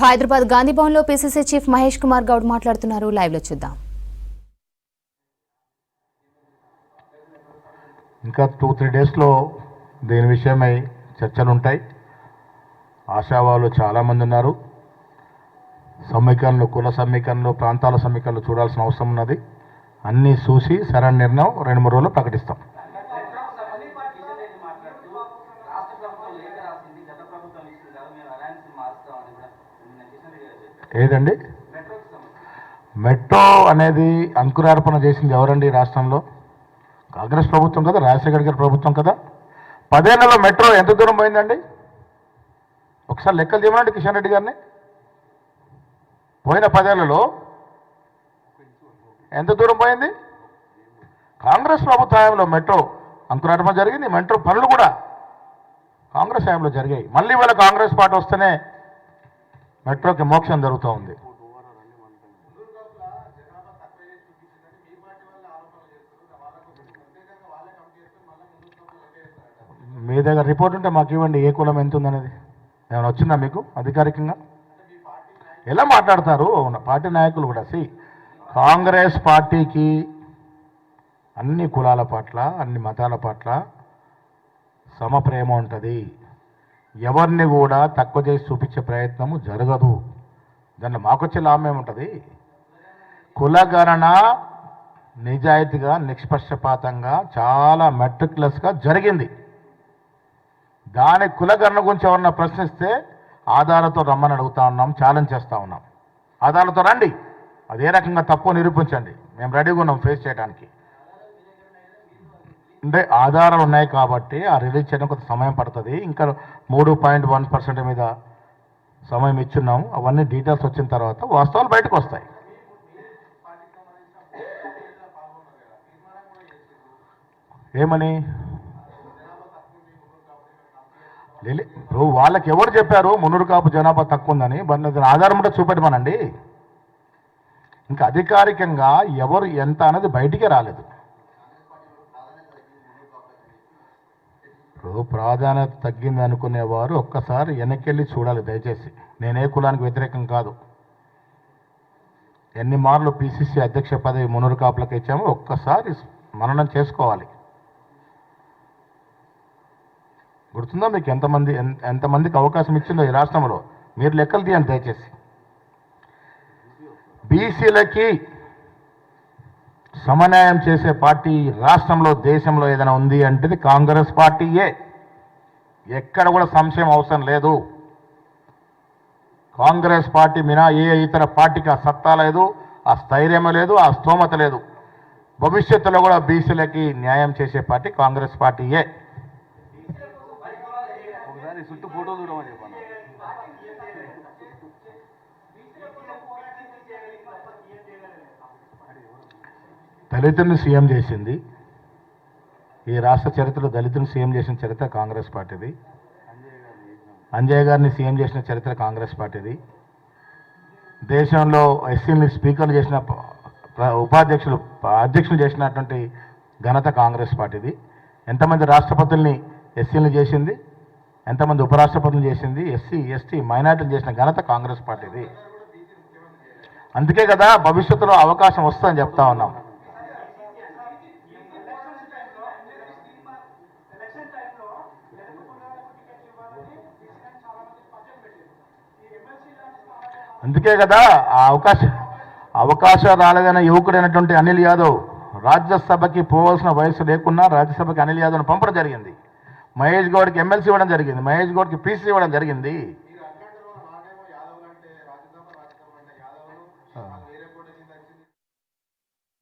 హైదరాబాద్ గాంధీ భవన్ లో PCC chief Mahesh Kumar Goud మాట్లాడుతున్నారు. Live లో చూద్దాం. ఇంకా 2-3 డేస్ లో దీని విషయమై చర్చలు ఉంటాయి. ఆశావాలు చాలా మంది ఉన్నారు. సమీకరణలు, కుల సమీకరణలు, ప్రాంతాల సమీకరణలు చూడాల్సిన అవసరం ఉన్నది. అన్నీ చూసి సరైన నిర్ణయం 2-3 రోజుల్లో ప్రకటిస్తాం. ఏదండి మెట్రో అనేది అంకురార్పణ చేసింది ఎవరండి? రాష్ట్రంలో కాంగ్రెస్ ప్రభుత్వం కదా, రాజశేఖర్ గారి ప్రభుత్వం కదా. 10 ఏళ్లలో మెట్రో ఎంత దూరం పోయిందండి? ఒకసారి లెక్కలు చేయమండి కిషన్ రెడ్డి గారిని. పోయిన 10 ఏళ్లలో ఎంత దూరం పోయింది? కాంగ్రెస్ ప్రభుత్వ హయాంలో మెట్రో అంకురార్పణ జరిగింది. మెట్రో పనులు కూడా కాంగ్రెస్ హయాంలో జరిగాయి. మళ్ళీ వాళ్ళ కాంగ్రెస్ పార్టీ వస్తేనే మెట్రోకి మోక్షం జరుగుతూ ఉంది. మీ దగ్గర రిపోర్ట్ ఉంటే మాకు ఇవ్వండి, ఏ కులం ఎంత ఉందనేది. ఏమైనా వచ్చిందా మీకు అధికారికంగా? ఎలా మాట్లాడతారు పార్టీ నాయకులు కూడా? కాంగ్రెస్ పార్టీకి అన్ని కులాల పట్ల, అన్ని మతాల పట్ల సమప్రేమ ఉంటుంది. ఎవరిని కూడా తక్కువ చేసి చూపించే ప్రయత్నము జరగదు. దాంట్లో మాకొచ్చే లాభం ఏముంటుంది? కులగణన నిజాయితీగా, నిష్పక్షపాతంగా, చాలా మెట్రిక్యులస్గా జరిగింది. దాని కులగణన గురించి ఎవరన్నా ప్రశ్నిస్తే ఆధారాలతో రమ్మని అడుగుతా ఉన్నాం, ఛాలెంజ్ చేస్తూ ఉన్నాం. ఆధారాలతో రండి, అది ఏ రకంగా తప్పు నిరూపించండి, మేము రెడీగా ఉన్నాం ఫేస్ చేయడానికి. అంటే ఆధారాలు ఉన్నాయి కాబట్టి ఆ రిలీజ్ చేయడం కొంత సమయం పడుతుంది. ఇంకా 3.1% మీద సమయం ఇచ్చున్నాము. అవన్నీ డీటెయిల్స్ వచ్చిన తర్వాత వాస్తవాలు బయటకు వస్తాయి. ఏమని ఇప్పుడు వాళ్ళకి ఎవరు చెప్పారు మున్నూరు కాపు జనాభా తక్కువ ఉందని? ఆధారం ఉంటే చూపెట్టమనండి. ఇంకా అధికారికంగా ఎవరు ఎంత అనేది బయటికే రాలేదు. ఇప్పుడు ప్రాధాన్యత తగ్గింది అనుకునేవారు ఒక్కసారి వెనక్కి చూడాలి దయచేసి. నేనే కులానికి వ్యతిరేకం కాదు. ఎన్ని మార్లు పిసిసి అధ్యక్ష పదవి మున్నూరు కాపులకు ఇచ్చామో ఒక్కసారి మననం చేసుకోవాలి. గుర్తుందా మీకు ఎంతమందికి అవకాశం ఇచ్చిందో ఈ రాష్ట్రంలో? మీరు లెక్కలు తీయండి దయచేసి. బీసీలకి సమన్యాయం చేసే పార్టీ రాష్ట్రంలో, దేశంలో ఏదైనా ఉంది అంటే కాంగ్రెస్ పార్టీయే. ఎక్కడ కూడా సంశయం అవసరం లేదు. కాంగ్రెస్ పార్టీ మినా ఏ ఇతర పార్టీకి ఆ సత్తా లేదు, ఆ స్థైర్యం లేదు, ఆ స్తోమత లేదు. భవిష్యత్తులో కూడా బీసీలకి న్యాయం చేసే పార్టీ కాంగ్రెస్ పార్టీయే. చుట్టూ ఫోటో చూడమని చెప్పాను. దళితుని సీఎం చేసింది ఈ రాష్ట్ర చరిత్రలో. దళితుని సీఎం చేసిన చరిత్ర కాంగ్రెస్ పార్టీది. అంజయ్య గారిని సీఎం చేసిన చరిత్ర కాంగ్రెస్ పార్టీది. దేశంలో ఎస్సీని స్పీకర్లు చేసిన, అధ్యక్షులు చేసినటువంటి ఘనత కాంగ్రెస్ పార్టీది. ఎంతమంది రాష్ట్రపతుల్ని ఎస్సీలు చేసింది, ఎంతమంది ఉపరాష్ట్రపతులు చేసింది, ఎస్సీ ఎస్టీ మైనార్టీలు చేసిన ఘనత కాంగ్రెస్ పార్టీది. అందుకే కదా భవిష్యత్తులో అవకాశం వస్తుందని చెప్తా ఉన్నాం. అందుకే కదా ఆ అవకాశం రాలేదన్న యువకుడైనటువంటి అనిల్ యాదవ్ రాజ్యసభకి పోవాల్సిన వయసు లేకున్నా రాజ్యసభకి అనిల్ యాదవ్ను పంపడం జరిగింది. మహేష్ గౌడ్కి ఎమ్మెల్సీ ఇవ్వడం జరిగింది. మహేష్ గౌడ్కి పీసీ ఇవ్వడం జరిగింది.